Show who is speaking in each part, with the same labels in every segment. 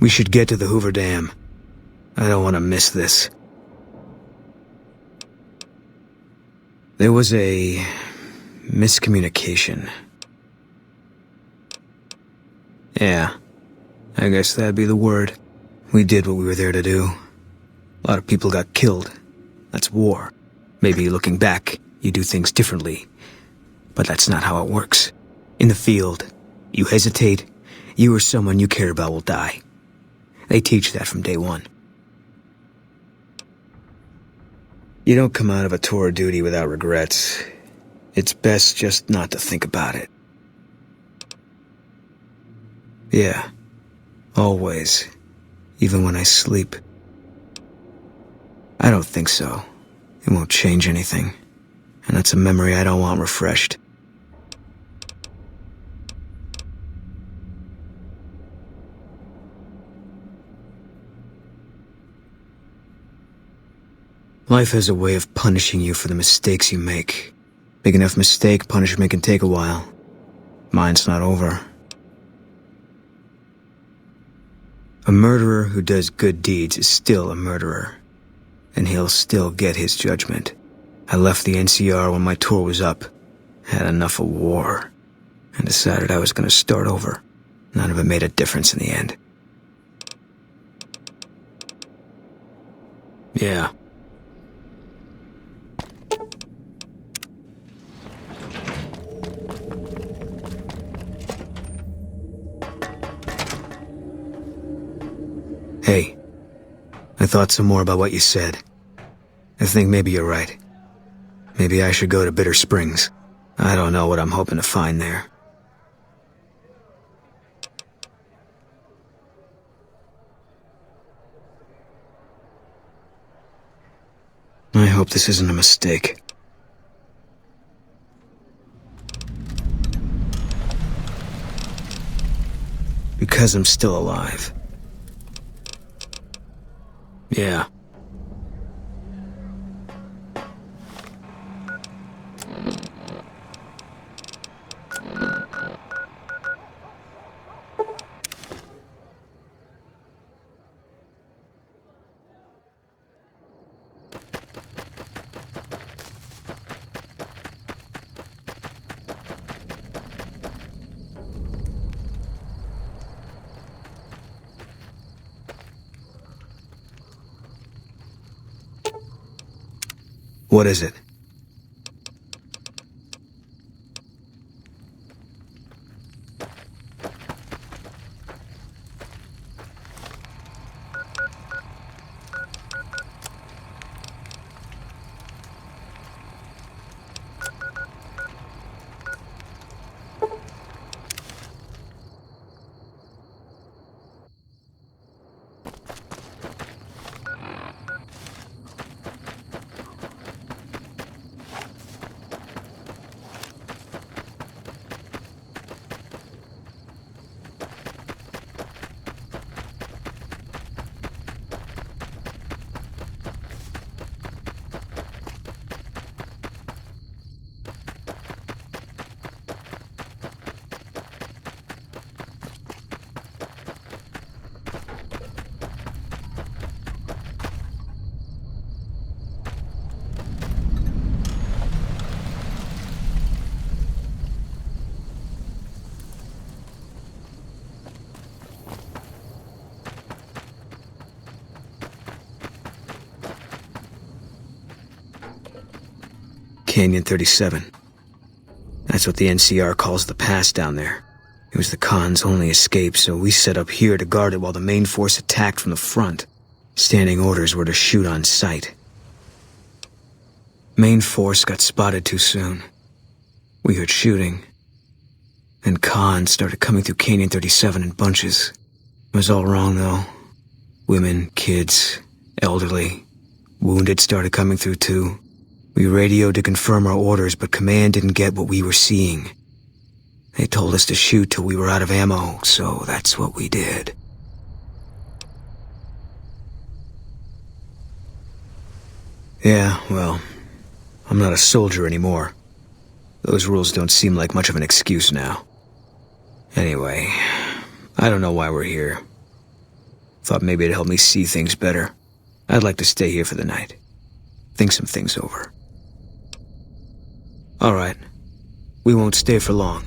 Speaker 1: We should get to the Hoover Dam. I don't want to miss this. There was a miscommunication. Yeah, I guess that'd be the word. We did what we were there to do. A lot of people got killed. That's war. Maybe looking back, you do things differently. But that's not how it works. In the field, you hesitate, you or someone you care about will die. They teach that from day one. You don't come out of a tour of duty without regrets. It's best just not to think about it. Yeah, always. Even when I sleep. I don't think so. It won't change anything. And that's a memory I don't want refreshed. Life has a way of punishing you for the mistakes you make. Big enough mistake, punishment can take a while. Mine's not over. A murderer who does good deeds is still a murderer. And he'll still get his judgment. I left the NCR when my tour was up. Had enough of war. And decided I was going to start over. None of it made a difference in the end. Yeah. Hey, I thought some more about what you said. I think maybe you're right. Maybe I should go to Bitter Springs. I don't know what I'm hoping to find there. I hope this isn't a mistake. Because I'm still alive. Yeah. What is it? Canyon 37. That's what the NCR calls the pass down there. It was the Khan's only escape, so we set up here to guard it while the main force attacked from the front. Standing orders were to shoot on sight. Main force got spotted too soon. We heard shooting. Then Khan started coming through Canyon 37 in bunches. It was all wrong, though. Women, kids, elderly. Wounded started coming through, too. We radioed to confirm our orders, but command didn't get what we were seeing. They told us to shoot till we were out of ammo, so that's what we did. Yeah, well, I'm not a soldier anymore. Those rules don't seem like much of an excuse now. Anyway, I don't know why we're here. Thought maybe it'd help me see things better. I'd like to stay here for the night. Think some things over. All right. We won't stay for long.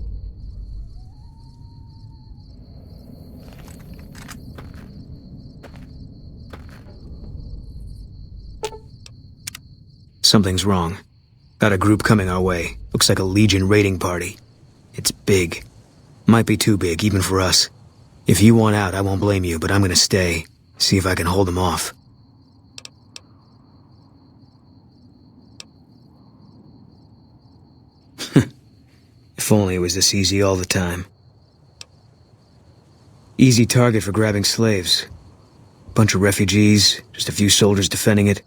Speaker 1: Something's wrong. Got a group coming our way. Looks like a Legion raiding party. It's big. Might be too big, even for us. If you want out, I won't blame you, but I'm gonna stay. See if I can hold them off. If only it was this easy all the time. Easy target for grabbing slaves. Bunch of refugees, just a few soldiers defending it.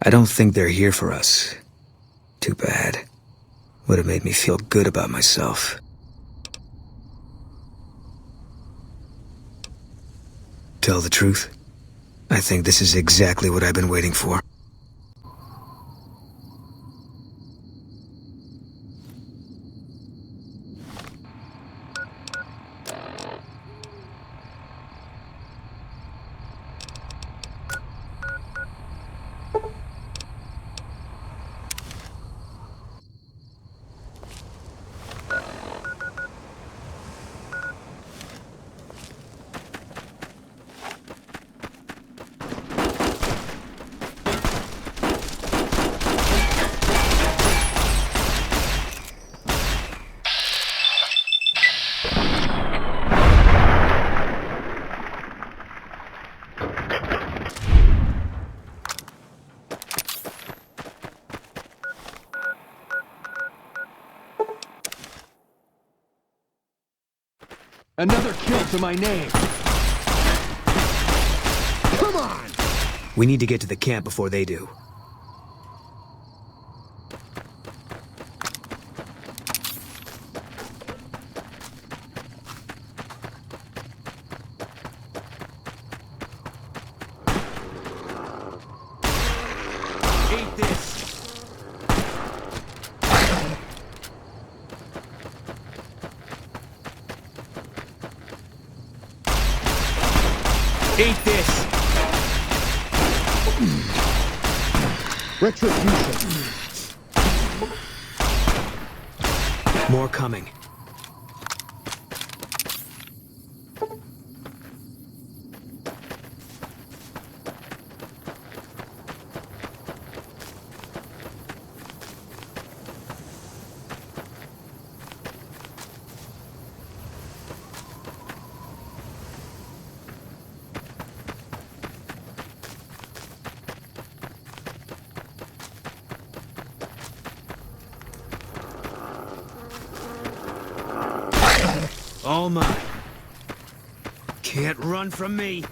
Speaker 1: I don't think they're here for us. Too bad. Would have made me feel good about myself. Tell the truth, I think this is exactly what I've been waiting for.
Speaker 2: Another kill to my name. Come on!
Speaker 1: We need to get to the camp before they do.
Speaker 2: Eat this! Eat this! Retribution.
Speaker 1: More coming. All mine. Can't run from me.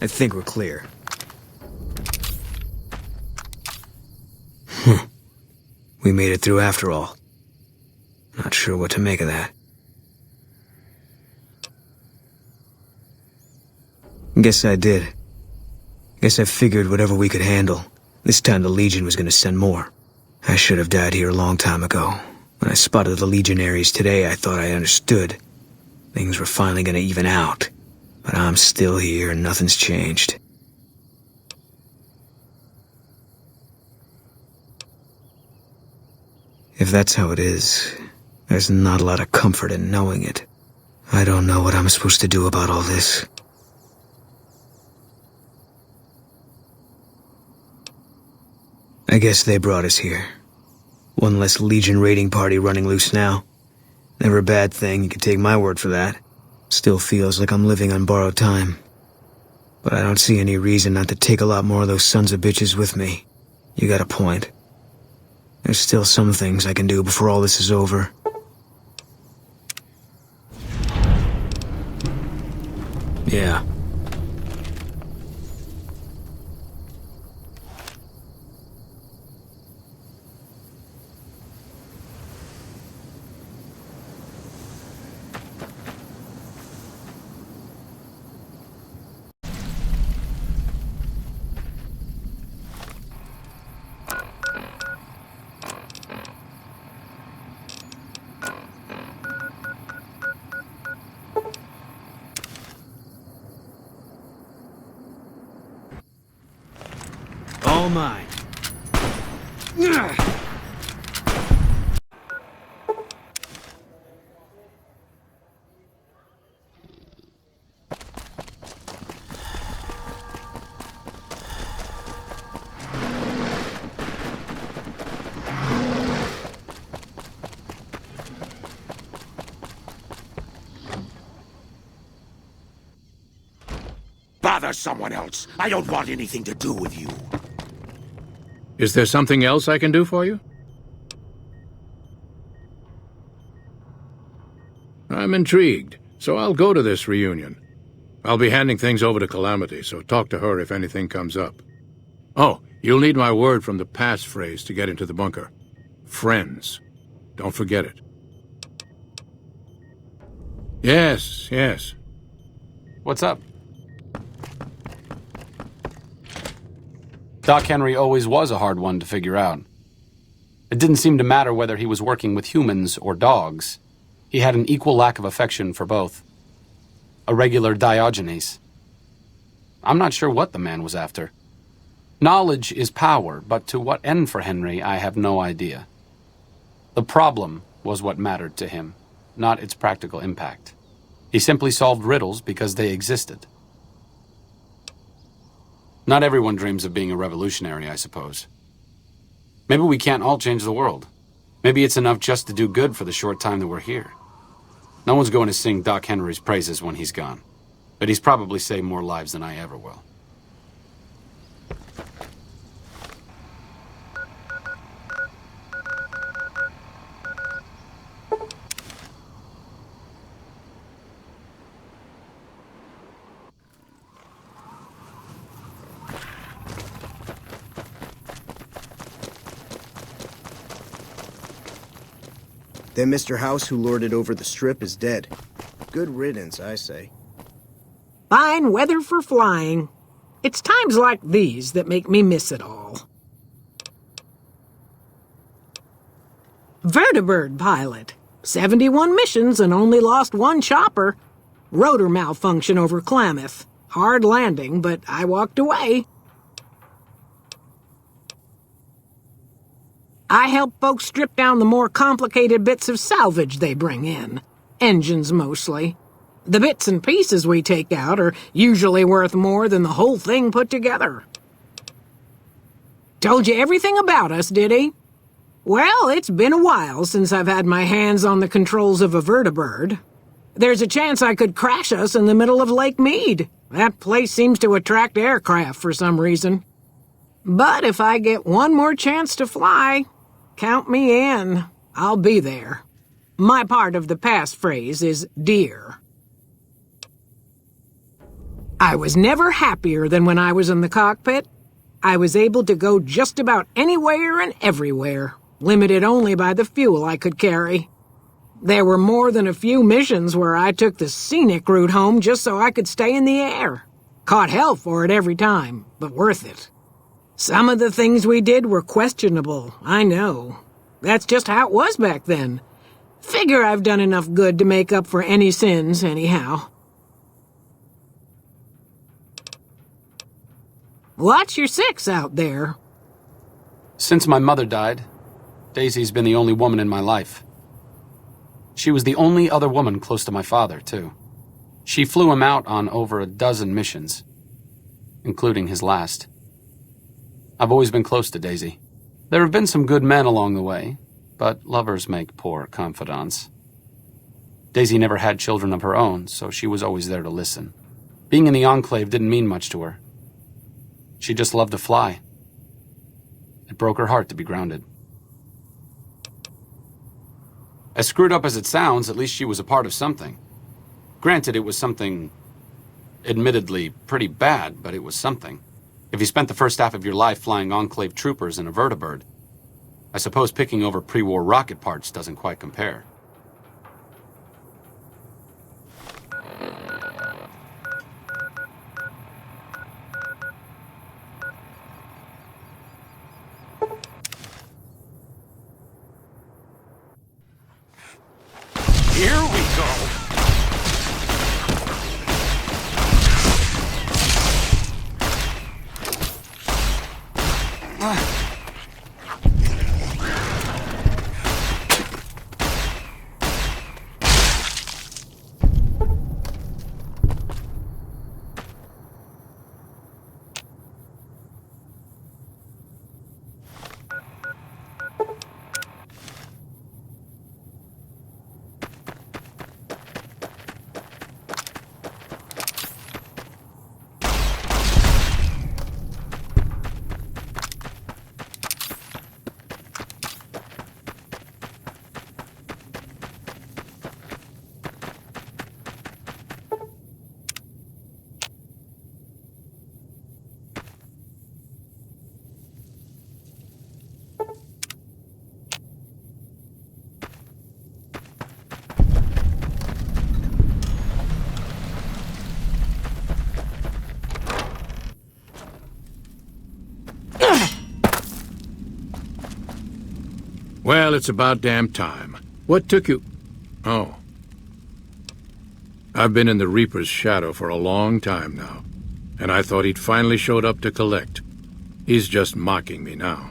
Speaker 1: I think we're clear. We made it through after all. Not sure what to make of that. Guess I did. Guess I figured whatever we could handle. This time the Legion was gonna send more. I should have died here a long time ago. When I spotted the Legionaries today, I thought I understood. Things were finally gonna even out. But I'm still here and nothing's changed. If that's how it is, there's not a lot of comfort in knowing it. I don't know what I'm supposed to do about all this. I guess they brought us here. One less Legion raiding party running loose now. Never a bad thing, you can take my word for that. Still feels like I'm living on borrowed time. But I don't see any reason not to take a lot more of those sons of bitches with me. You got a point. There's still some things I can do before all this is over. Yeah. All mine.
Speaker 3: Bother someone else. I don't want anything to do with you.
Speaker 4: Is there something else I can do for you? I'm intrigued, so I'll go to this reunion. I'll be handing things over to Calamity, so talk to her if anything comes up. Oh, you'll need my word from the passphrase to get into the bunker. Friends. Don't forget it. Yes, yes.
Speaker 5: What's up? Doc Henry always was a hard one to figure out. It didn't seem to matter whether he was working with humans or dogs. He had an equal lack of affection for both. A regular Diogenes. I'm not sure what the man was after. Knowledge is power, but to what end for Henry, I have no idea. The problem was what mattered to him, not its practical impact. He simply solved riddles because they existed. Not everyone dreams of being a revolutionary, I suppose. Maybe we can't all change the world. Maybe it's enough just to do good for the short time that we're here. No one's going to sing Doc Henry's praises when he's gone, but he's probably saved more lives than I ever will.
Speaker 6: Then Mr. House, who lorded over the Strip, is dead. Good riddance, I say.
Speaker 7: Fine weather for flying. It's times like these that make me miss it all. Vertibird pilot. 71 missions and only lost one chopper. Rotor malfunction over Klamath. Hard landing, but I walked away. I help folks strip down the more complicated bits of salvage they bring in. Engines, mostly. The bits and pieces we take out are usually worth more than the whole thing put together. Told you everything about us, did he? Well, it's been a while since I've had my hands on the controls of a vertibird. There's a chance I could crash us in the middle of Lake Mead. That place seems to attract aircraft for some reason. But if I get one more chance to fly, count me in. I'll be there. My part of the passphrase is dear. I was never happier than when I was in the cockpit. I was able to go just about anywhere and everywhere, limited only by the fuel I could carry. There were more than a few missions where I took the scenic route home just so I could stay in the air. Caught hell for it every time, but worth it. Some of the things we did were questionable, I know. That's just how it was back then. Figure I've done enough good to make up for any sins, anyhow. Watch your six out there.
Speaker 5: Since my mother died, Daisy's been the only woman in my life. She was the only other woman close to my father, too. She flew him out on over a dozen missions, including his last. I've always been close to Daisy. There have been some good men along the way, but lovers make poor confidants. Daisy never had children of her own, so she was always there to listen. Being in the Enclave didn't mean much to her. She just loved to fly. It broke her heart to be grounded. As screwed up as it sounds, at least she was a part of something. Granted, it was something admittedly pretty bad, but it was something. If you spent the first half of your life flying Enclave troopers in a vertibird, I suppose picking over pre-war rocket parts doesn't quite compare.
Speaker 3: Here we go.
Speaker 4: Well, it's about damn time. What took you... Oh. I've been in the Reaper's shadow for a long time now, and I thought he'd finally showed up to collect. He's just mocking me now.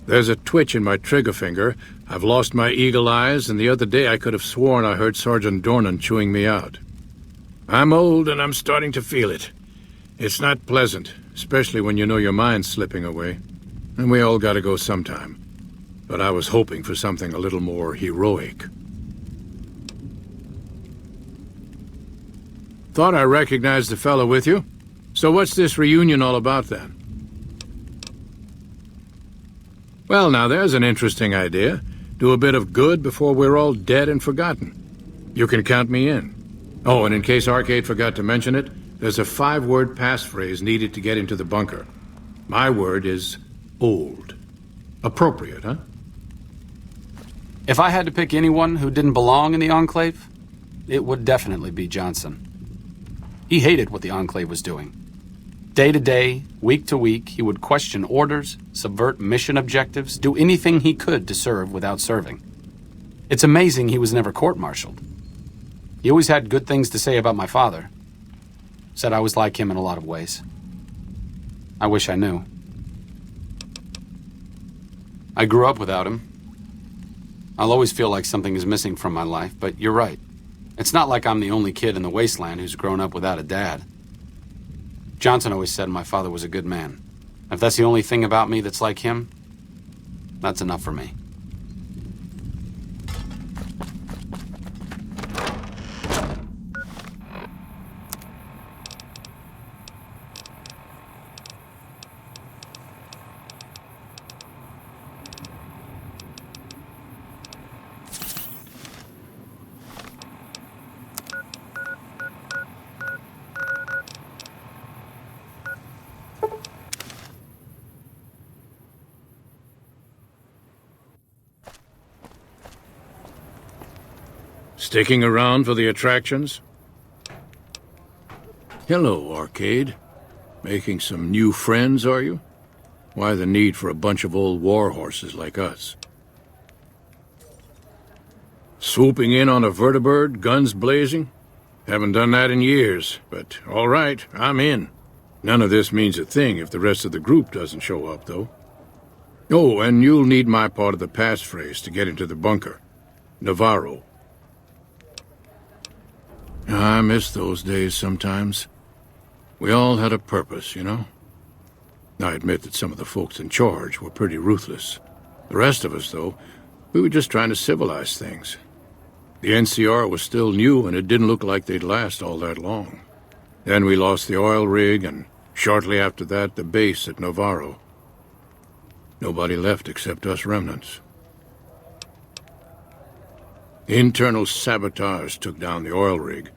Speaker 4: There's a twitch in my trigger finger, I've lost my eagle eyes, and the other day I could have sworn I heard Sergeant Dornan chewing me out. I'm old and I'm starting to feel it. It's not pleasant, especially when you know your mind's slipping away. And we all gotta go sometime. But I was hoping for something a little more heroic. Thought I recognized the fellow with you. So what's this reunion all about then? Well, now there's an interesting idea. Do a bit of good before we're all dead and forgotten. You can count me in. Oh, and in case Arcade forgot to mention it, there's a 5-word passphrase needed to get into the bunker. My word is... old. Appropriate, huh?
Speaker 5: If I had to pick anyone who didn't belong in the Enclave, it would definitely be Johnson. He hated what the Enclave was doing. Day to day, week to week, he would question orders, subvert mission objectives, do anything he could to serve without serving. It's amazing he was never court-martialed. He always had good things to say about my father. Said I was like him in a lot of ways. I wish I knew. I grew up without him. I'll always feel like something is missing from my life, but you're right. It's not like I'm the only kid in the wasteland who's grown up without a dad. Johnson always said my father was a good man. If that's the only thing about me that's like him, that's enough for me.
Speaker 4: Sticking around for the attractions? Hello, Arcade. Making some new friends, are you? Why the need for a bunch of old war horses like us? Swooping in on a vertibird, guns blazing? Haven't done that in years, but all right, I'm in. None of this means a thing if the rest of the group doesn't show up, though. Oh, and you'll need my part of the passphrase to get into the bunker. Navarro. I miss those days sometimes. We all had a purpose, you know? I admit that some of the folks in charge were pretty ruthless. The rest of us, though, we were just trying to civilize things. The NCR was still new, and it didn't look like they'd last all that long. Then we lost the oil rig, and shortly after that, the base at Navarro. Nobody left except us remnants. Internal sabotage took down the oil rig.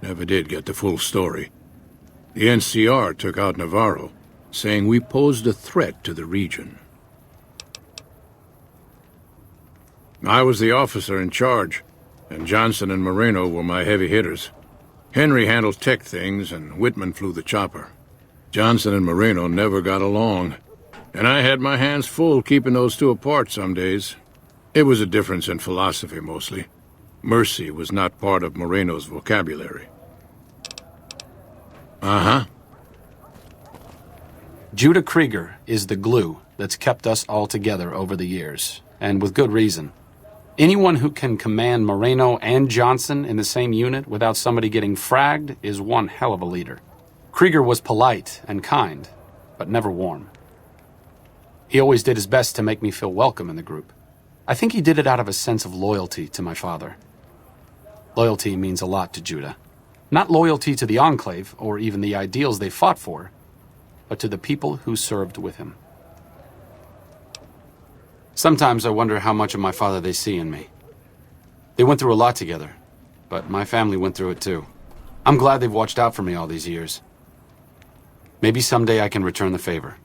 Speaker 4: Never did get the full story. The NCR took out Navarro, saying we posed a threat to the region. I was the officer in charge, and Johnson and Moreno were my heavy hitters. Henry handled tech things, and Whitman flew the chopper. Johnson and Moreno never got along, and I had my hands full keeping those two apart some days. It was a difference in philosophy, mostly. Mercy was not part of Moreno's vocabulary. Uh-huh.
Speaker 5: Judah Krieger is the glue that's kept us all together over the years, and with good reason. Anyone who can command Moreno and Johnson in the same unit without somebody getting fragged is one hell of a leader. Krieger was polite and kind, but never warm. He always did his best to make me feel welcome in the group. I think he did it out of a sense of loyalty to my father. Loyalty means a lot to Judah. Not loyalty to the Enclave, or even the ideals they fought for, but to the people who served with him. Sometimes I wonder how much of my father they see in me. They went through a lot together, but my family went through it too. I'm glad they've watched out for me all these years. Maybe someday I can return the favor.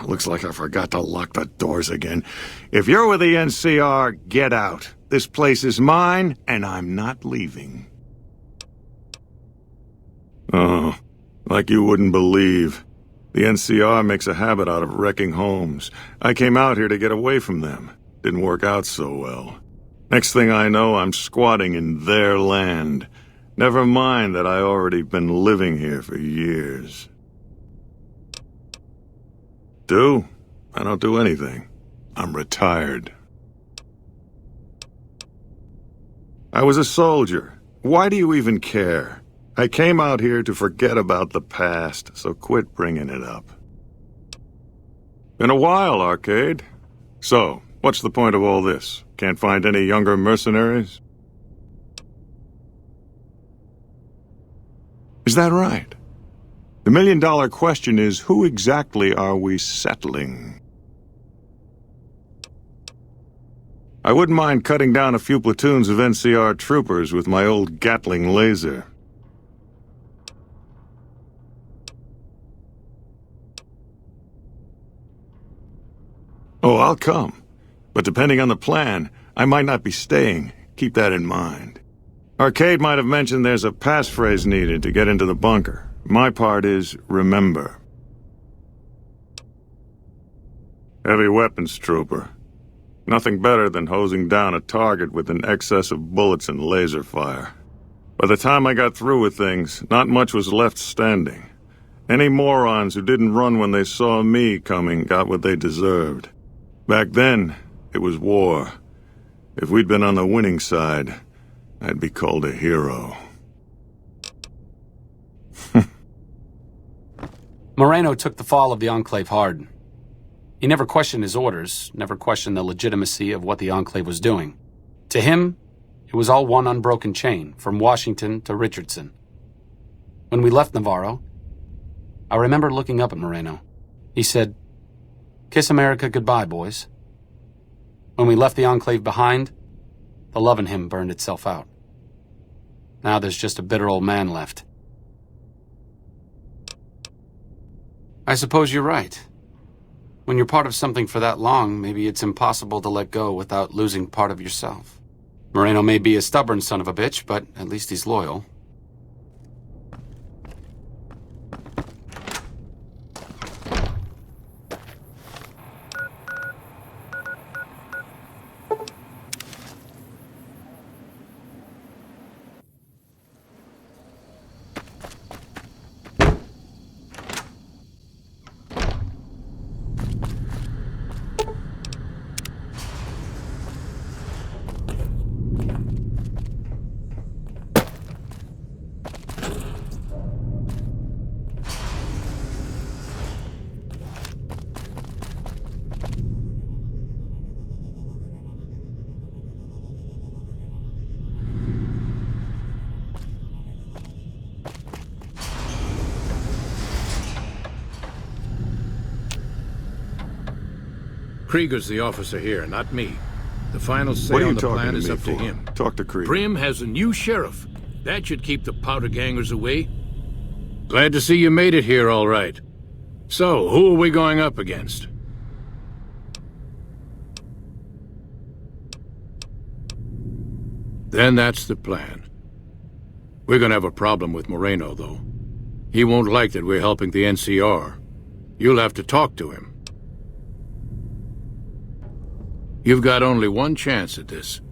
Speaker 8: Looks like I forgot to lock the doors again. If you're with the NCR, get out. This place is mine, and I'm not leaving. Oh, like you wouldn't believe. The NCR makes a habit out of wrecking homes. I came out here to get away from them. Didn't work out so well. Next thing I know, I'm squatting in their land. Never mind that I already been living here for years. I don't do anything. I'm retired. I was a soldier. Why do you even care? I came out here to forget about the past, so quit bringing it up. Been a while, Arcade. So, what's the point of all this? Can't find any younger mercenaries? Is that right? The million-dollar question is, who exactly are we settling? I wouldn't mind cutting down a few platoons of NCR troopers with my old Gatling laser. Oh, I'll come. But depending on the plan, I might not be staying. Keep that in mind. Arcade might have mentioned there's a passphrase needed to get into the bunker. My part is, remember. Heavy weapons trooper. Nothing better than hosing down a target with an excess of bullets and laser fire. By the time I got through with things, not much was left standing. Any morons who didn't run when they saw me coming got what they deserved. Back then, it was war. If we'd been on the winning side, I'd be called a hero.
Speaker 5: Moreno took the fall of the Enclave hard. He never questioned his orders, never questioned the legitimacy of what the Enclave was doing. To him, it was all one unbroken chain, from Washington to Richardson. When we left Navarro, I remember looking up at Moreno. He said, "Kiss America goodbye, boys." When we left the Enclave behind, the love in him burned itself out. Now there's just a bitter old man left. I suppose you're right. When you're part of something for that long, maybe it's impossible to let go without losing part of yourself. Moreno may be a stubborn son of a bitch, but at least he's loyal.
Speaker 4: Krieger's the officer here, not me. The final say
Speaker 8: What are you
Speaker 4: on the
Speaker 8: talking
Speaker 4: plan
Speaker 8: to
Speaker 4: is
Speaker 8: me
Speaker 4: up to
Speaker 8: for?
Speaker 4: him.
Speaker 8: Talk to Krieger.
Speaker 4: Primm has a new sheriff. That should keep the powder gangers away. Glad to see you made it here all right. So, who are we going up against? Then that's the plan. We're gonna have a problem with Moreno, though. He won't like that we're helping the NCR. You'll have to talk to him. You've got only one chance at this.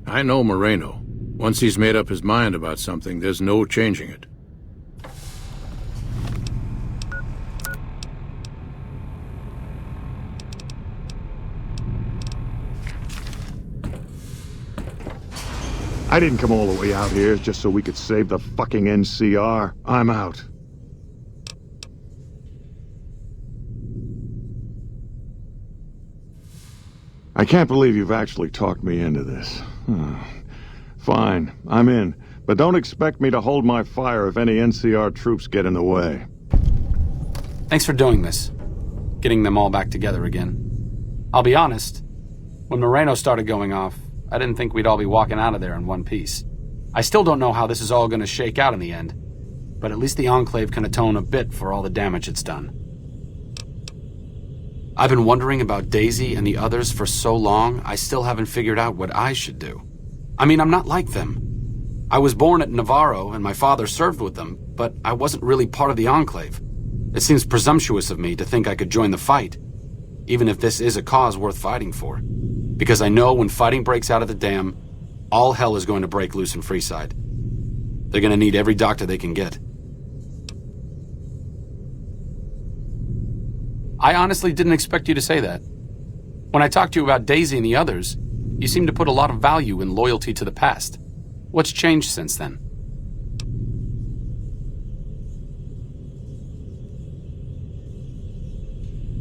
Speaker 4: I know Moreno. Once he's made up his mind about something, there's no changing it.
Speaker 8: I didn't come all the way out here just so we could save the fucking NCR. I'm out. I can't believe you've actually talked me into this. Fine, I'm in. But don't expect me to hold my fire if any NCR troops get in the way.
Speaker 5: Thanks for doing this. Getting them all back together again. I'll be honest, when Moreno started going off, I didn't think we'd all be walking out of there in one piece. I still don't know how this is all going to shake out in the end, but at least the Enclave can atone a bit for all the damage it's done. I've been wondering about Daisy and the others for so long, I still haven't figured out what I should do. I mean, I'm not like them. I was born at Navarro and my father served with them, but I wasn't really part of the Enclave. It seems presumptuous of me to think I could join the fight, even if this is a cause worth fighting for. Because I know when fighting breaks out of the dam, all hell is going to break loose in Freeside. They're going to need every doctor they can get. I honestly didn't expect you to say that. When I talked to you about Daisy and the others, you seemed to put a lot of value in loyalty to the past. What's changed since then?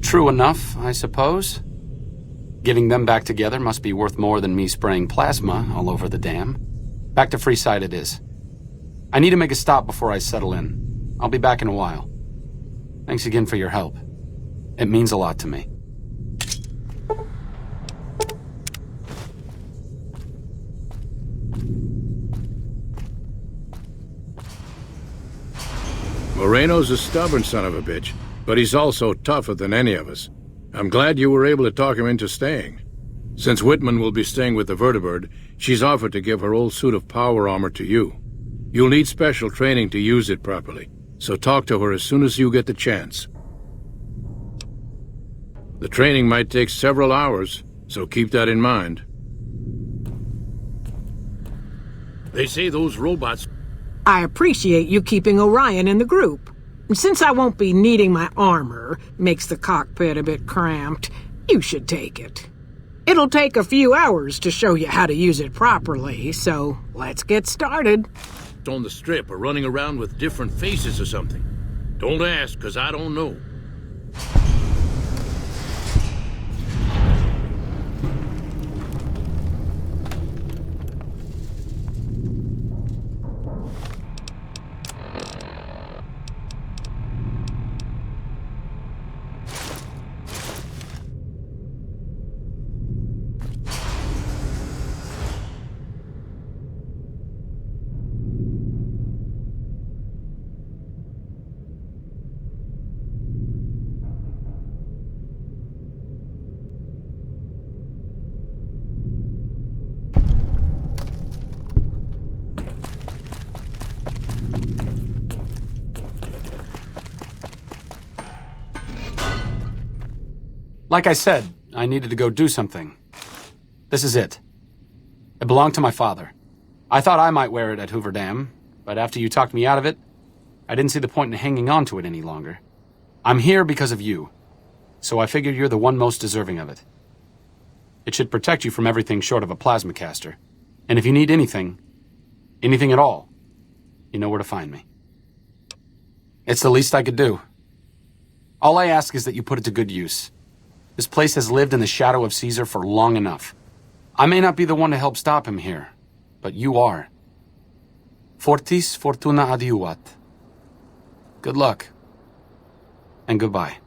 Speaker 5: True enough, I suppose. Getting them back together must be worth more than me spraying plasma all over the dam. Back to Freeside it is. I need to make a stop before I settle in. I'll be back in a while. Thanks again for your help. It means a lot to me.
Speaker 4: Moreno's a stubborn son of a bitch, but he's also tougher than any of us. I'm glad you were able to talk him into staying. Since Whitman will be staying with the Vertibird, she's offered to give her old suit of power armor to you. You'll need special training to use it properly, so talk to her as soon as you get the chance. The training might take several hours, so keep that in mind. They say those robots...
Speaker 7: I appreciate you keeping Orion in the group. Since I won't be needing my armor, makes the cockpit a bit cramped, you should take it. It'll take a few hours to show you how to use it properly, so let's get started.
Speaker 4: on the strip are running around with different faces or something. Don't ask, 'cause I don't know.
Speaker 5: Like I said, I needed to go do something. This is it. It belonged to my father. I thought I might wear it at Hoover Dam, but after you talked me out of it, I didn't see the point in hanging on to it any longer. I'm here because of you, so I figured you're the one most deserving of it. It should protect you from everything short of a plasma caster. And if you need anything at all, you know where to find me. It's the least I could do. All I ask is that you put it to good use. This place has lived in the shadow of Caesar for long enough. I may not be the one to help stop him here, but you are. Fortis fortuna adiuvat. Good luck. And goodbye.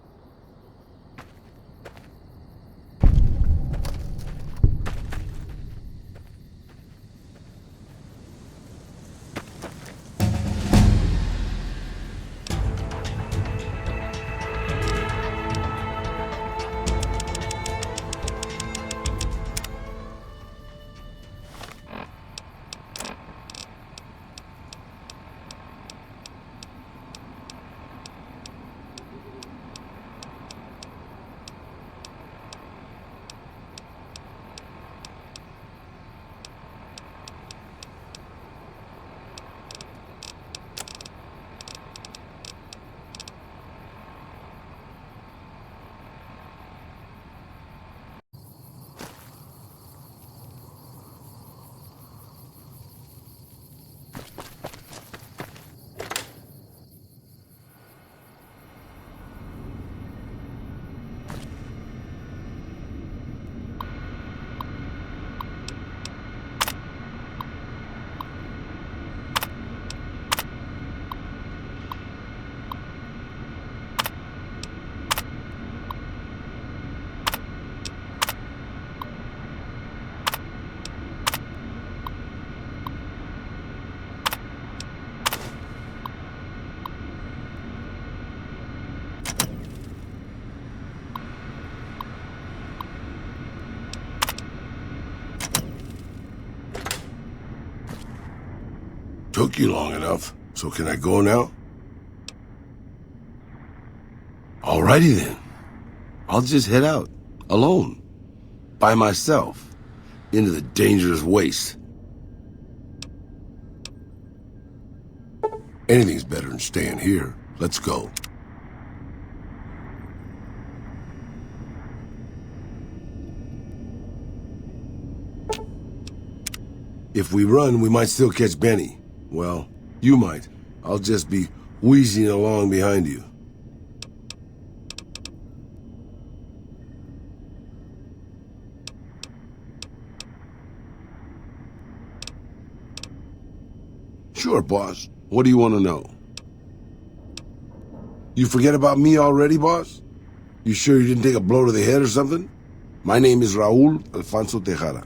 Speaker 9: Took you long enough, so can I go now? Alrighty then. I'll just head out, alone, by myself, into the dangerous waste. Anything's better than staying here. Let's go. If we run, we might still catch Benny. Well, you might. I'll just be wheezing along behind you. Sure, boss. What do you want to know? You forget about me already, boss? You sure you didn't take a blow to the head or something? My name is Raul Alfonso Tejada.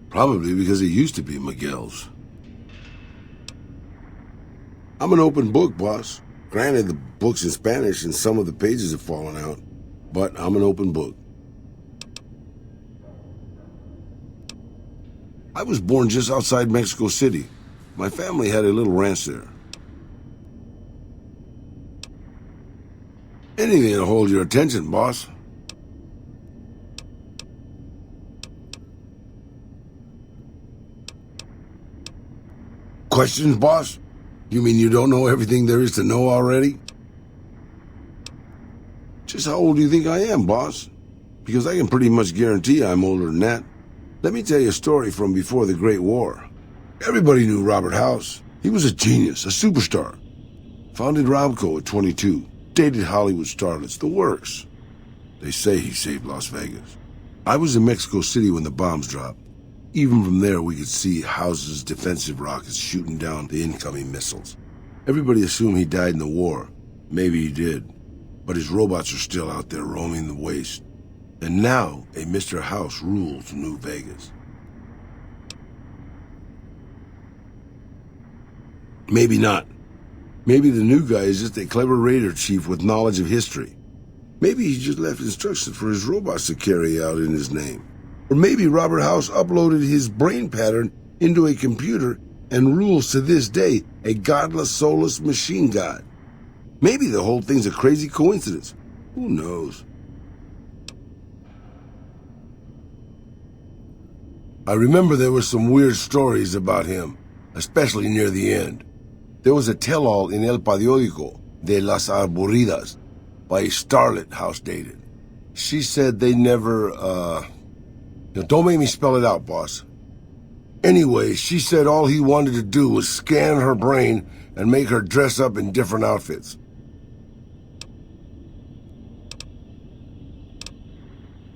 Speaker 9: Probably because it used to be Miguel's. I'm an open book, boss. Granted, the book's in Spanish and some of the pages have fallen out, but I'm an open book. I was born just outside Mexico City. My family had a little ranch there. Anything to hold your attention, boss. Questions, boss? You mean you don't know everything there is to know already? Just how old do you think I am, boss? Because I can pretty much guarantee I'm older than that. Let me tell you a story from before the Great War. Everybody knew Robert House. He was a genius, a superstar. Founded Robco at 22. Dated Hollywood starlets, the works. They say he saved Las Vegas. I was in Mexico City when the bombs dropped. Even from there, we could see House's defensive rockets shooting down the incoming missiles. Everybody assumed he died in the war. Maybe he did. But his robots are still out there roaming the waste. And now, a Mr. House rules New Vegas. Maybe not. Maybe the new guy is just a clever raider chief with knowledge of history. Maybe he just left instructions for his robots to carry out in his name. Or maybe Robert House uploaded his brain pattern into a computer and rules to this day a godless, soulless machine god. Maybe the whole thing's a crazy coincidence. Who knows? I remember there were some weird stories about him, especially near the end. There was a tell-all in El Periódico de las Arboridas by a starlet house dated. She said they never, don't make me spell it out, boss. Anyway, she said all he wanted to do was scan her brain and make her dress up in different outfits.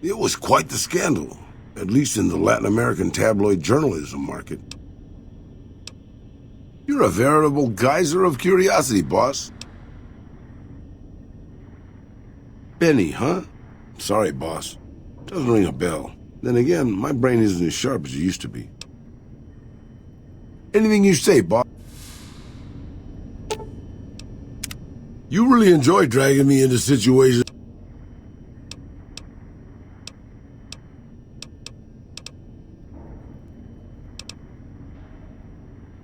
Speaker 9: It was quite the scandal, at least in the Latin American tabloid journalism market. You're a veritable geyser of curiosity, boss. Benny, huh? Sorry, boss. Doesn't ring a bell. Then again, my brain isn't as sharp as it used to be. Anything you say, boss. You really enjoy dragging me into situations.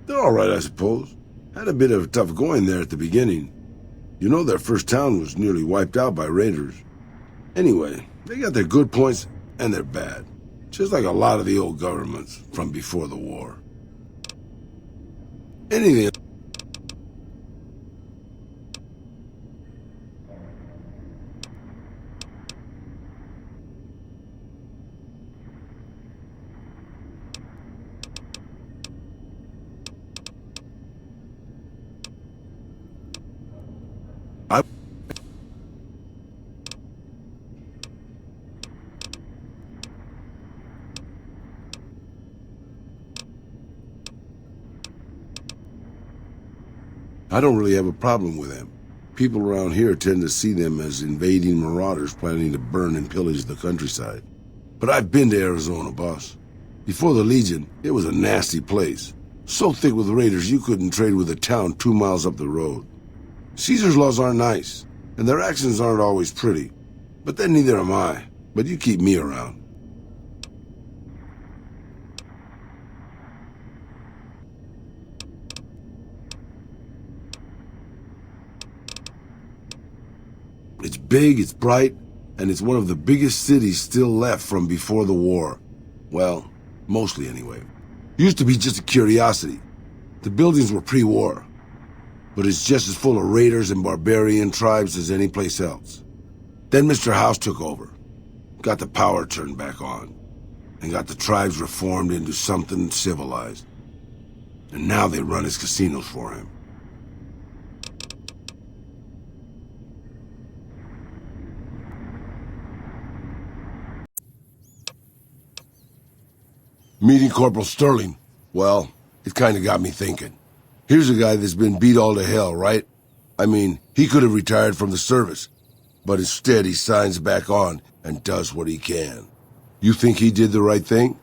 Speaker 9: They're all right, I suppose. Had a bit of tough going there at the beginning. You know, their first town was nearly wiped out by raiders. Anyway, they got their good points and their bad. Just like a lot of the old governments from before the war. Anything. I don't really have a problem with them. People around here tend to see them as invading marauders planning to burn and pillage the countryside. But I've been to Arizona, boss. Before the Legion, it was a nasty place. So thick with raiders you couldn't trade with a town 2 miles up the road. Caesar's laws aren't nice, and their actions aren't always pretty. But then neither am I. But you keep me around. It's big, it's bright, and it's one of the biggest cities still left from before the war. Well, mostly anyway. Used to be just a curiosity. The buildings were pre-war. But it's just as full of raiders and barbarian tribes as any place else. Then Mr. House took over. Got the power turned back on. And got the tribes reformed into something civilized. And now they run his casinos for him. Meeting Corporal Sterling, well, it kinda got me thinking. Here's a guy that's been beat all to hell, right? I mean, he could have retired from the service, but instead he signs back on and does what he can. You think he did the right thing?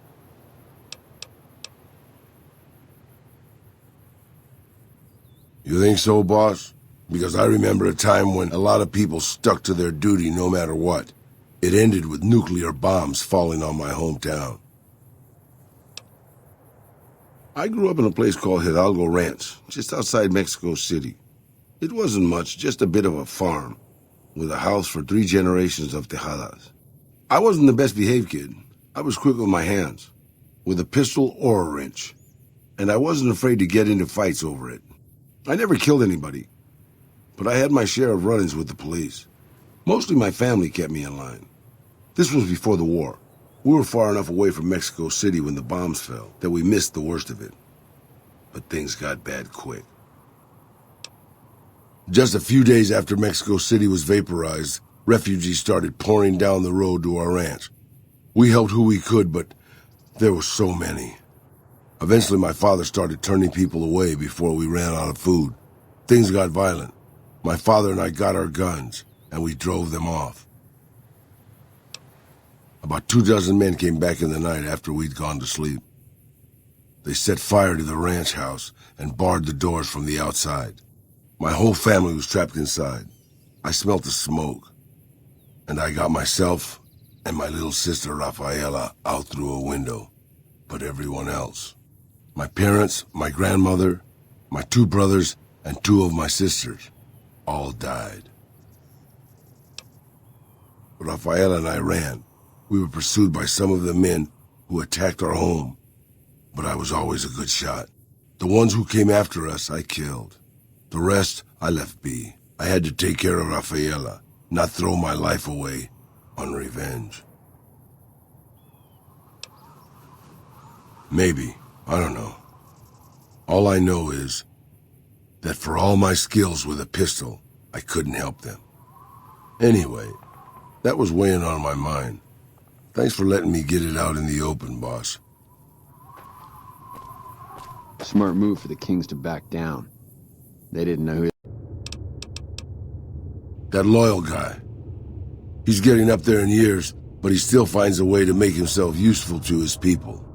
Speaker 9: You think so, boss? Because I remember a time when a lot of people stuck to their duty no matter what. It ended with nuclear bombs falling on my hometown. I grew up in a place called Hidalgo Ranch, just outside Mexico City. It wasn't much, just a bit of a farm, with a house for 3 generations of Tejadas. I wasn't the best behaved kid. I was quick with my hands, with a pistol or a wrench. And I wasn't afraid to get into fights over it. I never killed anybody, but I had my share of run-ins with the police. Mostly my family kept me in line. This was before the war. We were far enough away from Mexico City when the bombs fell that we missed the worst of it. But things got bad quick. Just a few days after Mexico City was vaporized, refugees started pouring down the road to our ranch. We helped who we could, but there were so many. Eventually my father started turning people away before we ran out of food. Things got violent. My father and I got our guns, and we drove them off. About 24 men came back in the night after we'd gone to sleep. They set fire to the ranch house and barred the doors from the outside. My whole family was trapped inside. I smelt the smoke, and I got myself and my little sister Rafaela out through a window. But everyone else, my parents, my grandmother, my 2 brothers, and 2 of my sisters, all died. Rafaela and I ran. We were pursued by some of the men who attacked our home. But I was always a good shot. The ones who came after us, I killed. The rest, I left be. I had to take care of Rafaela, not throw my life away on revenge. Maybe. I don't know. All I know is that for all my skills with a pistol, I couldn't help them. Anyway, that was weighing on my mind. Thanks for letting me get it out in the open, boss.
Speaker 2: Smart move for the Kings to back down. They didn't know who...
Speaker 9: That loyal guy. He's getting up there in years, but he still finds a way to make himself useful to his people.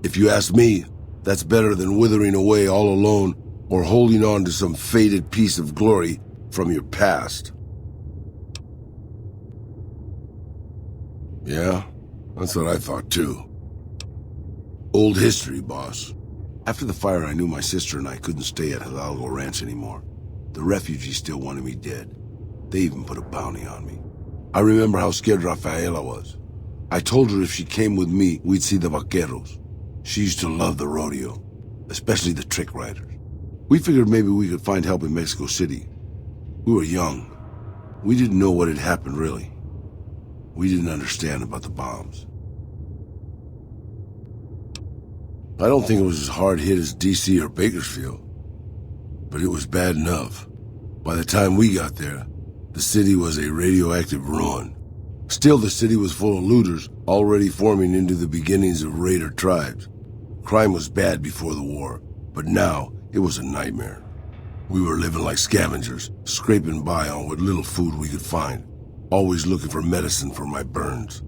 Speaker 9: If you ask me, that's better than withering away all alone or holding on to some faded piece of glory from your past. Yeah, that's what I thought too. Old history, boss. After the fire, I knew my sister and I couldn't stay at Hidalgo Ranch anymore. The refugees still wanted me dead. They even put a bounty on me. I remember how scared Rafaela was. I told her if she came with me, we'd see the vaqueros. She used to love the rodeo, especially the trick riders. We figured maybe we could find help in Mexico City. We were young. We didn't know what had happened, really. We didn't understand about the bombs. I don't think it was as hard hit as D.C. or Bakersfield, but it was bad enough. By the time we got there, the city was a radioactive ruin. Still, the city was full of looters, already forming into the beginnings of raider tribes. Crime was bad before the war, but now it was a nightmare. We were living like scavengers, scraping by on what little food we could find, always looking for medicine for my burns.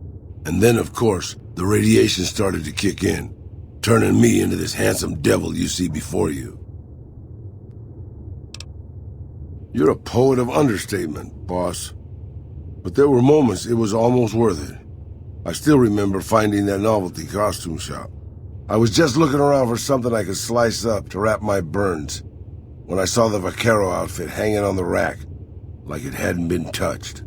Speaker 9: And then, of course, the radiation started to kick in, turning me into this handsome devil you see before you. You're a poet of understatement, boss. But there were moments it was almost worth it. I still remember finding that novelty costume shop. I was just looking around for something I could slice up to wrap my burns when I saw the vaquero outfit hanging on the rack like it hadn't been touched.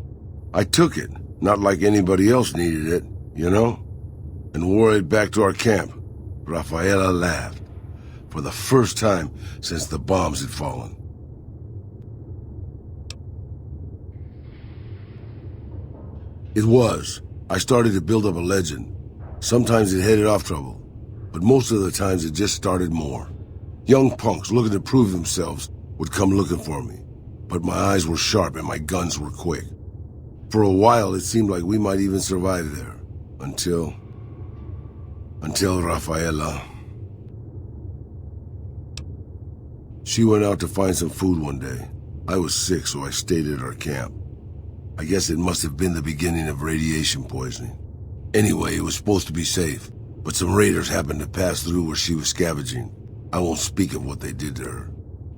Speaker 9: I took it, not like anybody else needed it, you know, and wore it back to our camp. Rafaela laughed, for the first time since the bombs had fallen. It was. I started to build up a legend. Sometimes it headed off trouble, but most of the times it just started more. Young punks looking to prove themselves would come looking for me, but my eyes were sharp and my guns were quick. For a while, it seemed like we might even survive there, until Rafaela. She went out to find some food one day. I was sick, so I stayed at our camp. I guess it must have been the beginning of radiation poisoning. Anyway, it was supposed to be safe, but some raiders happened to pass through where she was scavenging. I won't speak of what they did to her.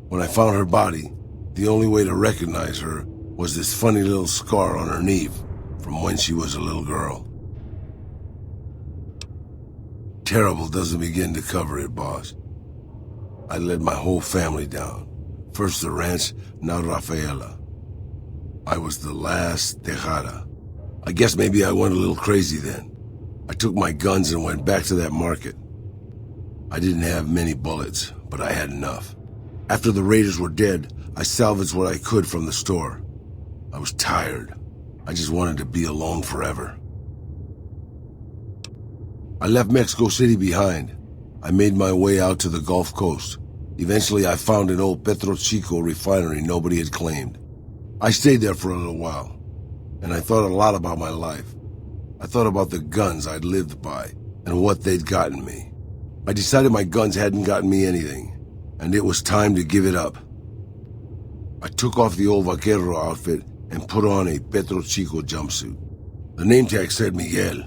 Speaker 9: When I found her body, the only way to recognize her was this funny little scar on her knee from when she was a little girl. Terrible doesn't begin to cover it, boss. I led my whole family down. First the ranch, now Rafaela. I was the last Tejada. I guess maybe I went a little crazy then. I took my guns and went back to that market. I didn't have many bullets, but I had enough. After the raiders were dead, I salvaged what I could from the store. I was tired. I just wanted to be alone forever. I left Mexico City behind. I made my way out to the Gulf Coast. Eventually, I found an old Petro Chico refinery nobody had claimed. I stayed there for a little while, and I thought a lot about my life. I thought about the guns I'd lived by and what they'd gotten me. I decided my guns hadn't gotten me anything, and it was time to give it up. I took off the old vaquero outfit and put on a Petro Chico jumpsuit. The name tag said Miguel,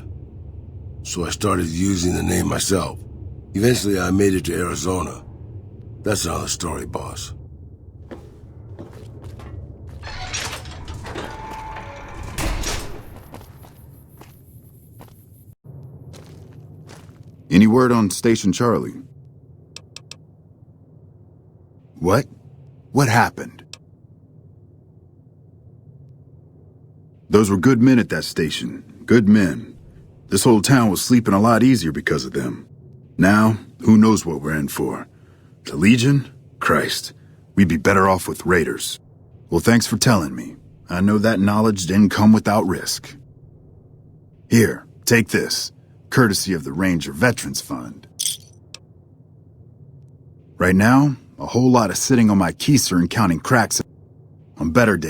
Speaker 9: so I started using the name myself. Eventually, I made it to Arizona. That's another story, boss.
Speaker 10: Any word on Station Charlie? What? What happened? Those were good men at that station. Good men. This whole town was sleeping a lot easier because of them. Now, who knows what we're in for? The Legion? Christ. We'd be better off with raiders. Well, thanks for telling me. I know that knowledge didn't come without risk. Here, take this. Courtesy of the Ranger Veterans Fund. Right now, a whole lot of sitting on my keister and counting cracks on better days.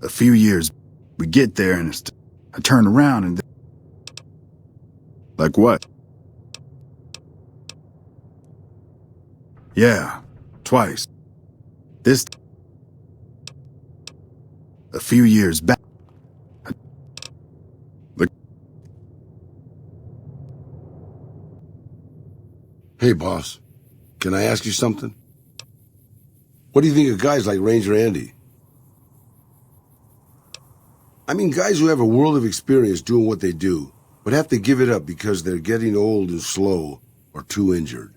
Speaker 10: A few years, we get there and I turn around and... Like what? Yeah, twice. This... A few years back...
Speaker 9: Hey, boss. Can I ask you something? What do you think of guys like Ranger Andy? I mean, guys who have a world of experience doing what they do, but have to give it up because they're getting old and slow or too injured.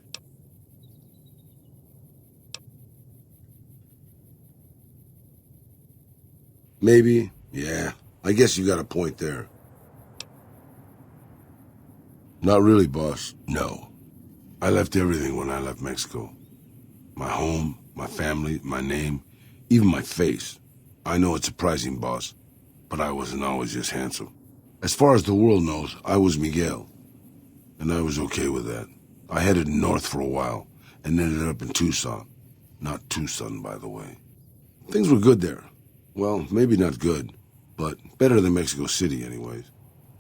Speaker 9: Maybe, yeah. I guess you got a point there. Not really, boss. No. I left everything when I left Mexico. My home, my family, my name, even my face. I know it's surprising, boss, but I wasn't always just handsome. As far as the world knows, I was Miguel, and I was okay with that. I headed north for a while and ended up in Tucson. Not Tucson, by the way. Things were good there. Well, maybe not good, but better than Mexico City anyways.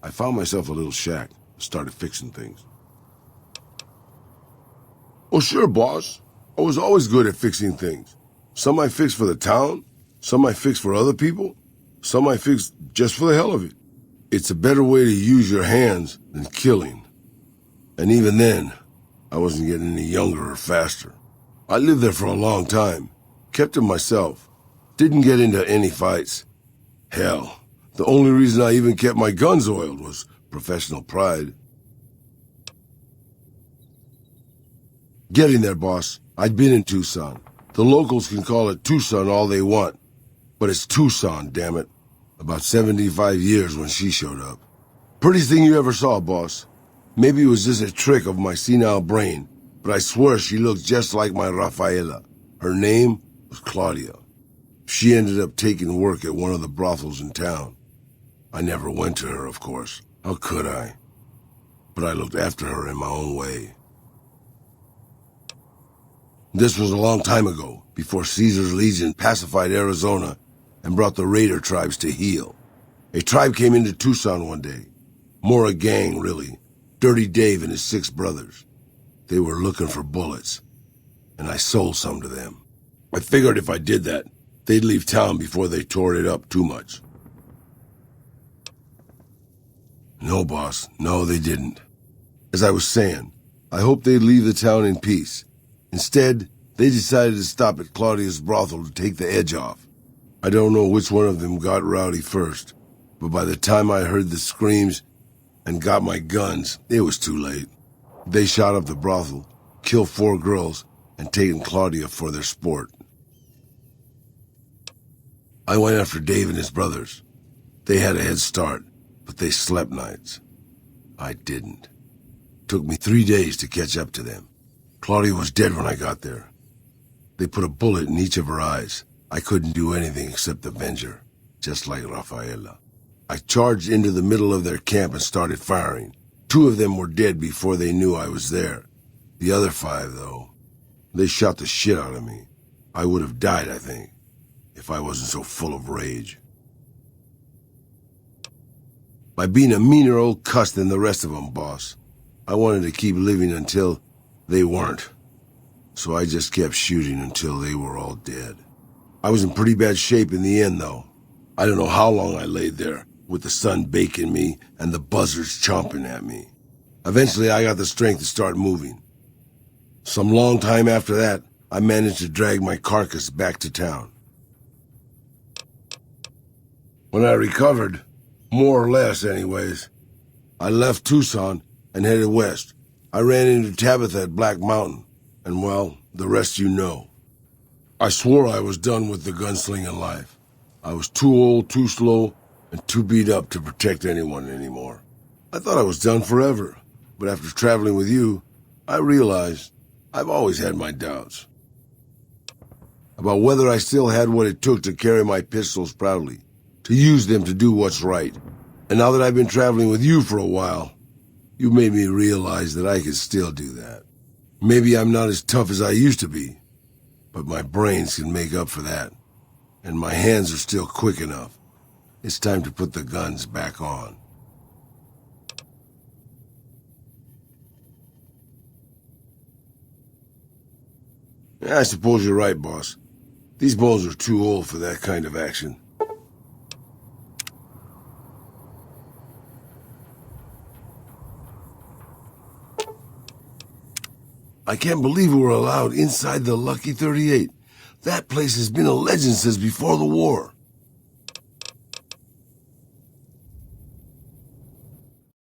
Speaker 9: I found myself a little shack and started fixing things. Oh, sure, boss. I was always good at fixing things. Some I fixed for the town, some I fixed for other people, some I fixed just for the hell of it. It's a better way to use your hands than killing. And even then, I wasn't getting any younger or faster. I lived there for a long time, kept to myself, didn't get into any fights. Hell, the only reason I even kept my guns oiled was professional pride. Getting there, boss. I'd been in Tucson. The locals can call it Tucson all they want, but it's Tucson, damn it. About 75 years when she showed up. Prettiest thing you ever saw, boss. Maybe it was just a trick of my senile brain, but I swear she looked just like my Rafaela. Her name was Claudia. She ended up taking work at one of the brothels in town. I never went to her, of course. How could I? But I looked after her in my own way. This was a long time ago, before Caesar's Legion pacified Arizona and brought the raider tribes to heel. A tribe came into Tucson one day. More a gang, really. Dirty Dave and his 6 brothers. They were looking for bullets, and I sold some to them. I figured if I did that, they'd leave town before they tore it up too much. No, boss. No, they didn't. As I was saying, I hoped they'd leave the town in peace. Instead, they decided to stop at Claudia's brothel to take the edge off. I don't know which one of them got rowdy first, but by the time I heard the screams and got my guns, it was too late. They shot up the brothel, killed 4 girls, and taken Claudia for their sport. I went after Dave and his brothers. They had a head start, but they slept nights. I didn't. Took me 3 days to catch up to them. Claudia was dead when I got there. They put a bullet in each of her eyes. I couldn't do anything except avenge her, just like Rafaela. I charged into the middle of their camp and started firing. 2 of them were dead before they knew I was there. The other 5, though, they shot the shit out of me. I would have died, I think, if I wasn't so full of rage. By being a meaner old cuss than the rest of them, boss. I wanted to keep living until they weren't. So I just kept shooting until they were all dead. I was in pretty bad shape in the end, though. I don't know how long I laid there, with the sun baking me and the buzzards chomping at me. Eventually, I got the strength to start moving. Some long time after that, I managed to drag my carcass back to town. When I recovered, more or less anyways, I left Tucson and headed west. I ran into Tabitha at Black Mountain, and well, the rest you know. I swore I was done with the gunslinging life. I was too old, too slow, and too beat up to protect anyone anymore. I thought I was done forever, but after traveling with you, I realized I've always had my doubts about whether I still had what it took to carry my pistols proudly, to use them to do what's right. And now that I've been traveling with you for a while, you made me realize that I can still do that. Maybe I'm not as tough as I used to be, but my brains can make up for that. And my hands are still quick enough. It's time to put the guns back on. I suppose you're right, boss. These bones are too old for that kind of action. I can't believe we were allowed inside the Lucky 38. That place has been a legend since before the war.